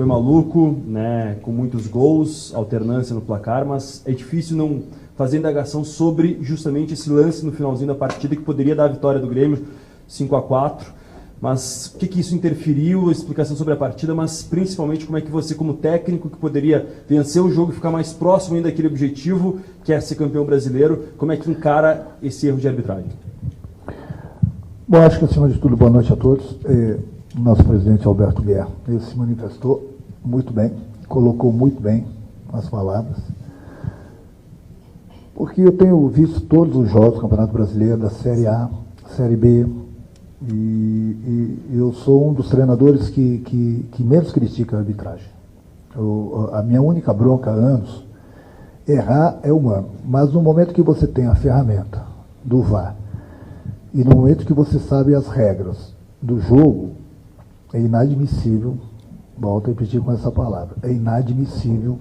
foi maluco, né, com muitos gols, alternância no placar, mas é difícil não fazer indagação sobre justamente esse lance no finalzinho da partida que poderia dar a vitória do Grêmio 5-4. Mas o que isso interferiu, a explicação sobre a partida, mas principalmente como é que você, como técnico, que poderia vencer o jogo e ficar mais próximo ainda daquele objetivo, que é ser campeão brasileiro, como é que encara esse erro de arbitragem? Bom, acho que, acima de tudo, boa noite a todos. Nosso presidente Alberto Guerra, ele se manifestou muito bem, colocou muito bem as palavras, porque eu tenho visto todos os jogos do Campeonato Brasileiro, da Série A, Série B, e eu sou um dos treinadores que menos critica a arbitragem. A minha única bronca há anos, errar é humano, mas no momento que você tem a ferramenta do VAR, e no momento que você sabe as regras do jogo, é inadmissível, volto a repetir com essa palavra, é inadmissível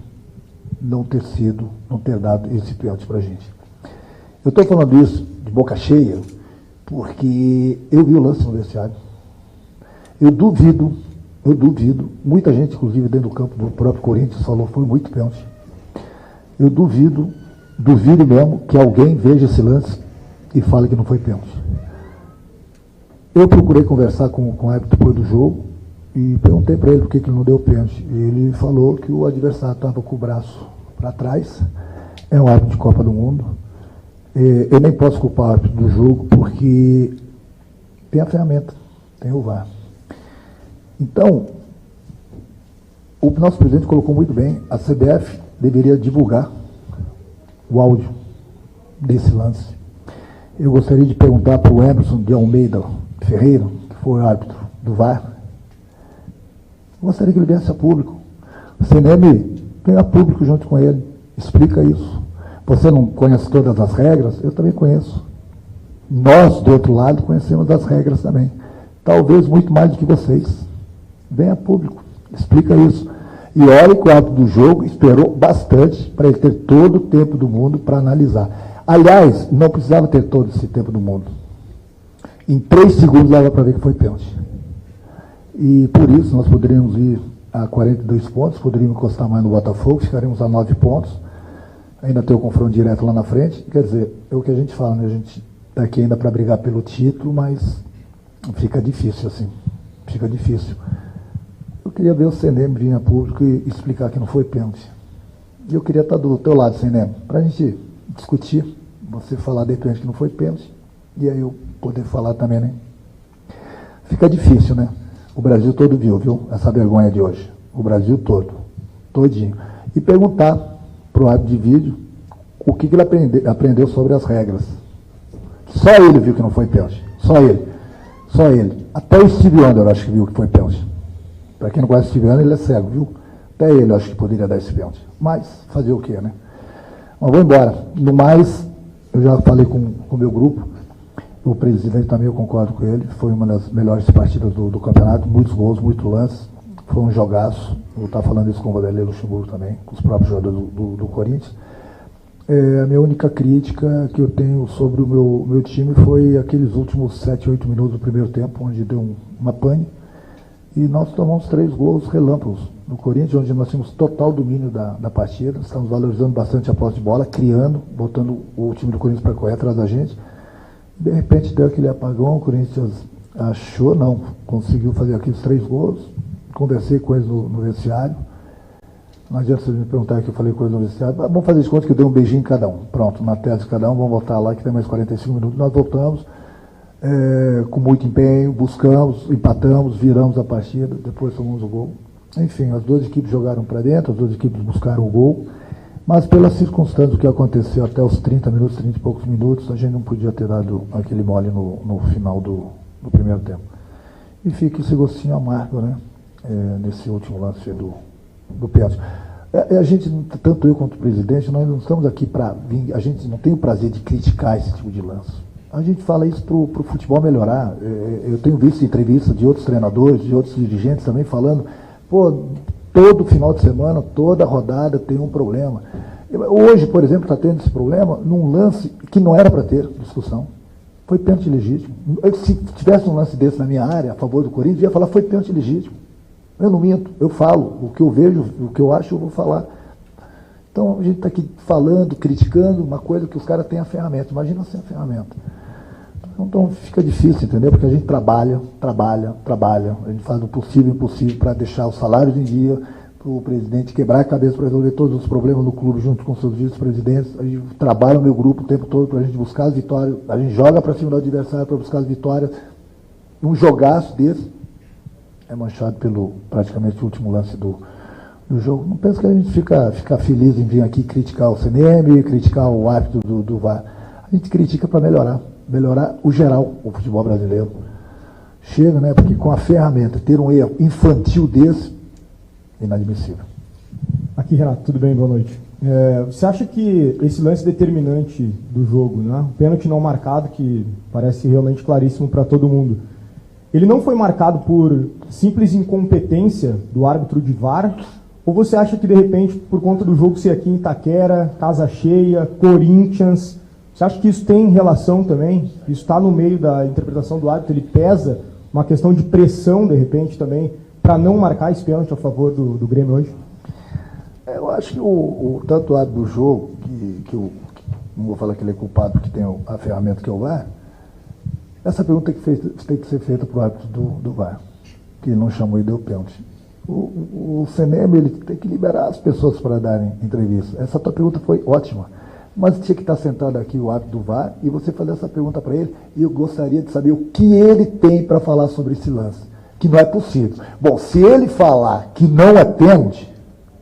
não ter dado esse pênalti pra gente. Eu estou falando isso de boca cheia, porque eu vi o lance no vestiário. Eu duvido, muita gente, inclusive dentro do campo do próprio Corinthians, falou que foi muito pênalti. Eu duvido mesmo que alguém veja esse lance e fale que não foi pênalti. Eu procurei conversar com o árbitro depois do jogo e perguntei para ele por que ele não deu pênalti. Ele falou que o adversário estava com o braço para trás, é um árbitro de Copa do Mundo. Eu nem posso culpar o árbitro do jogo, porque tem a ferramenta, tem o VAR. Então, o nosso presidente colocou muito bem, a CBF deveria divulgar o áudio desse lance. Eu gostaria de perguntar para o Emerson de Almeida Ferreira, que foi o árbitro do VAR, eu gostaria que ele viesse a público. O CNM venha a público junto com ele, explica isso. Você não conhece todas as regras? Eu também conheço. Nós, do outro lado, conhecemos as regras também. Talvez muito mais do que vocês. Venha a público, explica isso. E olha que o árbitro do jogo esperou bastante para ele ter todo o tempo do mundo para analisar. Aliás, não precisava ter todo esse tempo do mundo. Em 3 segundos dava para ver que foi pênalti. E por isso nós poderíamos ir a 42 pontos, poderíamos encostar mais no Botafogo, ficaríamos a 9 pontos. Ainda tem o confronto direto lá na frente. Quer dizer, é o que a gente fala, né? A gente está aqui ainda para brigar pelo título, mas fica difícil, assim. Fica difícil. Eu queria ver o CNM vir a público e explicar que não foi pênalti. E eu queria estar do teu lado, CNM, para a gente discutir, você falar de repente que não foi pênalti, e aí eu poder falar também, né? Fica difícil, né? O Brasil todo viu essa vergonha de hoje. O Brasil todo, todinho. E perguntar para o árbitro de vídeo o que ele aprendeu sobre as regras. Só ele viu que não foi pênalti. Só ele. Até o Steve Wonder eu acho que viu que foi pênalti. Para quem não conhece o Steve Wonder, ele é cego, viu? Até ele eu acho que poderia dar esse pênalti. Mas fazer o quê, né? Mas vou embora. No mais, eu já falei com o meu grupo, o presidente também, eu concordo com ele, foi uma das melhores partidas do campeonato, muitos gols, muitos lances, foi um jogaço. Eu estava falando isso com o Vanderlei Luxemburgo também, com os próprios jogadores do Corinthians. A minha única crítica que eu tenho sobre o meu time foi aqueles últimos 7, 8 minutos do primeiro tempo, onde deu uma pane, e nós tomamos 3 gols relâmpagos no Corinthians, onde nós tínhamos total domínio da partida, estamos valorizando bastante a posse de bola, criando, botando o time do Corinthians para correr atrás da gente. De repente deu aquele apagão, o Corinthians achou, não, conseguiu fazer aqueles 3 gols, conversei com eles no vestiário, não adianta você me perguntar que eu falei com eles no vestiário, vamos fazer de conta que eu dei um beijinho em cada um, pronto, na testa de cada um, vamos voltar lá que tem mais 45 minutos, nós voltamos com muito empenho, buscamos, empatamos, viramos a partida, depois tomamos o gol. Enfim, as 2 equipes jogaram para dentro, as 2 equipes buscaram o gol, mas pelas circunstâncias do que aconteceu até os 30 minutos, 30 e poucos minutos, a gente não podia ter dado aquele mole no final do primeiro tempo. E fica esse gostinho amargo, né? Nesse último lance do pênalti. A gente, tanto eu quanto o presidente, nós não estamos aqui para vir, a gente não tem o prazer de criticar esse tipo de lance. A gente fala isso para o futebol melhorar. Eu tenho visto entrevistas de outros treinadores, de outros dirigentes também falando, todo final de semana, toda rodada tem um problema. Hoje, por exemplo, está tendo esse problema num lance que não era para ter discussão. Foi pênalti legítimo. Se tivesse um lance desse na minha área, a favor do Corinthians, eu ia falar foi pênalti legítimo. Eu não minto, eu falo. O que eu vejo, o que eu acho, eu vou falar. Então, a gente está aqui falando, criticando uma coisa que os caras têm a ferramenta. Imagina sem a ferramenta. Então, fica difícil, entendeu? Porque a gente trabalha. A gente faz o possível e o impossível para deixar os salários em dia, para o presidente quebrar a cabeça para resolver todos os problemas do clube junto com seus vice-presidentes. A gente trabalha o meu grupo o tempo todo para a gente buscar as vitórias. A gente joga para cima do adversário para buscar as vitórias. Um jogaço desse é manchado pelo praticamente último lance do jogo. Não penso que a gente fica feliz em vir aqui criticar o CNM, criticar o árbitro do VAR. A gente critica para melhorar o geral, o futebol brasileiro. Chega, né? Porque com a ferramenta, ter um erro infantil desse, inadmissível. Aqui, Renato, tudo bem? Boa noite. Você acha que esse lance determinante do jogo, né? O pênalti não marcado, que parece realmente claríssimo para todo mundo, ele não foi marcado por simples incompetência do árbitro de VAR? Ou você acha que, de repente, por conta do jogo ser aqui em Itaquera, casa cheia, Corinthians, você acha que isso tem relação também? Isso está no meio da interpretação do árbitro? Ele pesa uma questão de pressão, de repente, também, para não marcar esse pênalti a favor do Grêmio hoje? Eu acho que tanto o árbitro do jogo, que eu não vou falar que ele é culpado porque tem a ferramenta que é o VAR, essa pergunta tem que ser feita para o árbitro do VAR, que ele não chamou e deu pênalti. O CNM, ele tem que liberar as pessoas para darem entrevista. Essa tua pergunta foi ótima, mas tinha que estar sentado aqui o árbitro do VAR e você fazer essa pergunta para ele, e eu gostaria de saber o que ele tem para falar sobre esse lance, que não é possível. Bom, se ele falar que não é pênalti,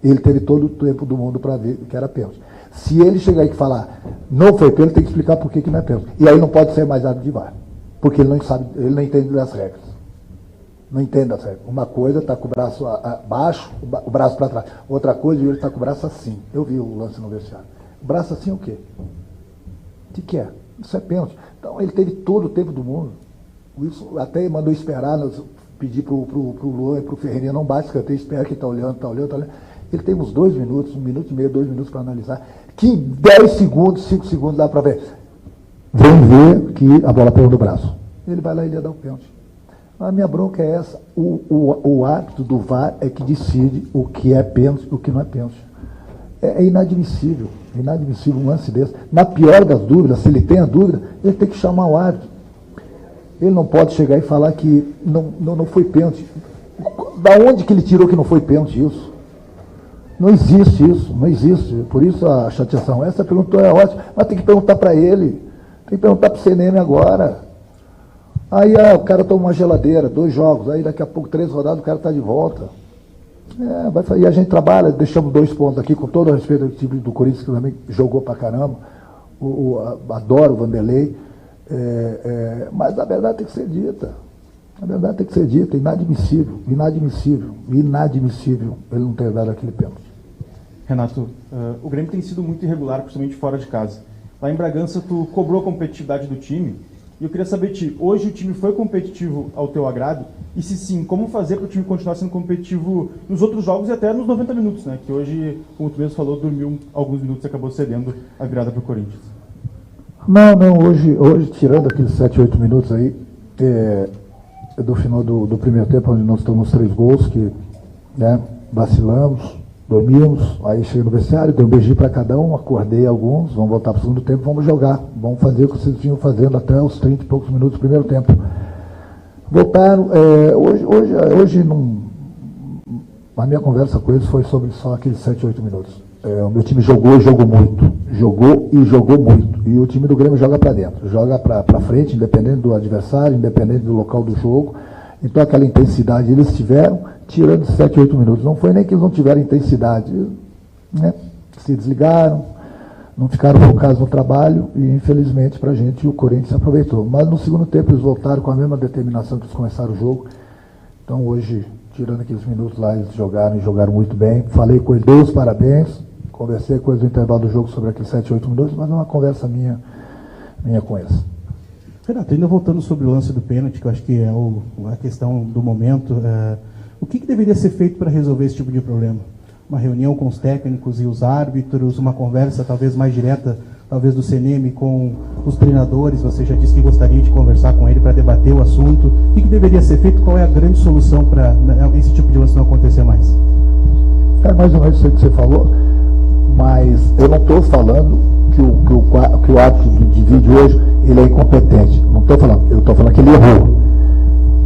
ele teve todo o tempo do mundo para ver que era pênalti. Se ele chegar aí e falar não foi pênalti, tem que explicar por que não é pênalti. E aí não pode ser mais árbitro de VAR, porque ele não sabe, ele não entende das regras. Não entende as regras. Uma coisa está com o braço abaixo, o braço para trás. Outra coisa, ele está com o braço assim. Eu vi o lance no vestiário. O braço assim é o quê? O que é? Isso é pênalti. Então ele teve todo o tempo do mundo. Isso até mandou esperar, pedir para o Luan e para o Ferreirinha, não bate escanteio, espera que está olhando. Ele tem uns 2 minutos, 1 minuto e meio, 2 minutos para analisar. Que 10 segundos, 5 segundos dá para ver. Vem ver que a bola pegou no braço. Ele vai lá e ele ia dar o pênalti. A minha bronca é essa. O árbitro do VAR é que decide o que é pênalti e o que não é pênalti. É inadmissível um lance desse. Na pior das dúvidas, se ele tem a dúvida, ele tem que chamar o árbitro. Ele não pode chegar e falar que não foi pênalti. Da onde que ele tirou que não foi pênalti isso? Não existe isso, não existe. Por isso a chateação. Essa pergunta é ótima, mas tem que perguntar para ele. Tem que perguntar para o CNM agora. Aí o cara toma uma geladeira, 2 jogos, aí daqui a pouco 3 rodadas o cara está de volta. E a gente trabalha, deixamos 2 pontos aqui, com todo o respeito ao time do Corinthians, que também jogou pra caramba. Adoro o Vanderlei. Mas a verdade tem que ser dita. Inadmissível ele não ter dado aquele pênalti. Renato, o Grêmio tem sido muito irregular, principalmente fora de casa. Lá em Bragança, tu cobrou a competitividade do time. E eu queria saber de ti, hoje o time foi competitivo ao teu agrado? E se sim, como fazer para o time continuar sendo competitivo nos outros jogos e até nos 90 minutos, né? Que hoje, como tu mesmo falou, dormiu alguns minutos e acabou cedendo a virada para o Corinthians. Não, hoje tirando aqueles 7, 8 minutos aí, do final do primeiro tempo, onde nós tomamos 3 gols, que vacilamos, dormimos, aí cheguei no vestiário, dei um beijinho para cada um, acordei alguns, vamos voltar para o segundo tempo, vamos jogar, vamos fazer o que vocês vinham fazendo até os 30 e poucos minutos do primeiro tempo. Voltaram, hoje a minha conversa com eles foi sobre só aqueles 7, 8 minutos. O meu time jogou e jogou muito, e o time do Grêmio joga para dentro, joga para frente, independente do adversário, independente do local do jogo. Então aquela intensidade eles tiveram, tirando 7, 8 minutos. Não foi nem que eles não tiveram intensidade, né? Se desligaram, não ficaram focados no trabalho e infelizmente para a gente o Corinthians aproveitou. Mas no segundo tempo eles voltaram com a mesma determinação que eles começaram o jogo. Então hoje, tirando aqueles minutos lá, eles jogaram muito bem. Falei com eles, dei os parabéns, conversei com eles no intervalo do jogo sobre aqueles 7, 8 minutos, mas é uma conversa minha com eles. Renato, ainda voltando sobre o lance do pênalti, que eu acho que é a questão do momento, o que deveria ser feito para resolver esse tipo de problema? Uma reunião com os técnicos e os árbitros, uma conversa talvez mais direta talvez do CNM com os treinadores? Você já disse que gostaria de conversar com ele para debater o assunto. O que deveria ser feito? Qual é a grande solução para esse tipo de lance não acontecer mais? É mais ou menos isso que você falou, mas eu não estou falando que o árbitro de vídeo hoje ele é incompetente. Não estou falando, eu estou falando que ele errou.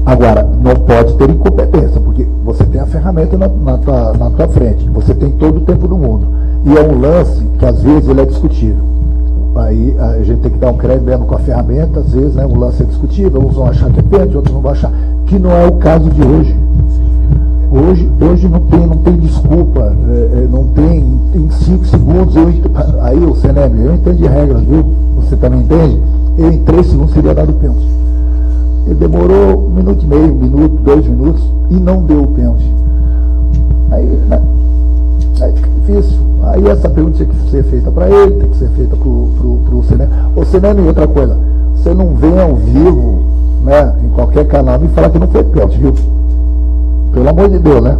Agora, não pode ter incompetência, porque você tem a ferramenta na tua frente, você tem todo o tempo do mundo. E é um lance que às vezes ele é discutível. Aí a gente tem que dar um crédito mesmo com a ferramenta, às vezes, né, um lance é discutível, uns vão achar que é pênalti, outros não vão achar, que não é o caso de hoje. Hoje não tem desculpa, não tem em 5 segundos, aí o CNM, eu entendi regras, viu? Você também entende? Eu em 3 segundos seria dado o pênalti. Ele demorou 1 minuto e meio, 1 minuto, 2 minutos e não deu o pênalti. Aí, né? Aí fica difícil. Aí essa pergunta tinha que ser feita para ele, tem que ser feita pro CNM. Ô CNM, outra coisa, você não vem ao vivo, né, em qualquer canal me falar que não foi pênalti, viu? Pelo amor de Deus, né?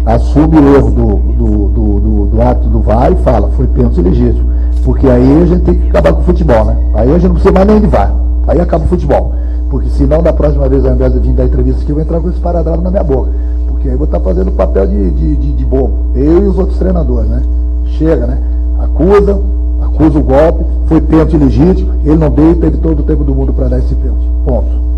Assume o erro do ato do VAR e fala, foi pênalti legítimo. Porque aí a gente tem que acabar com o futebol, né? Aí a gente não precisa mais nem de VAR. Aí acaba o futebol. Porque senão, da próxima vez, ao invés de vir dar entrevista aqui, eu vou entrar com esse esparadrapo na minha boca. Porque aí eu vou estar fazendo o papel de bobo. Eu e os outros treinadores, né? Chega, né? Acusa o golpe, foi pênalti legítimo, ele não deu e teve todo o tempo do mundo para dar esse pênalti. Ponto.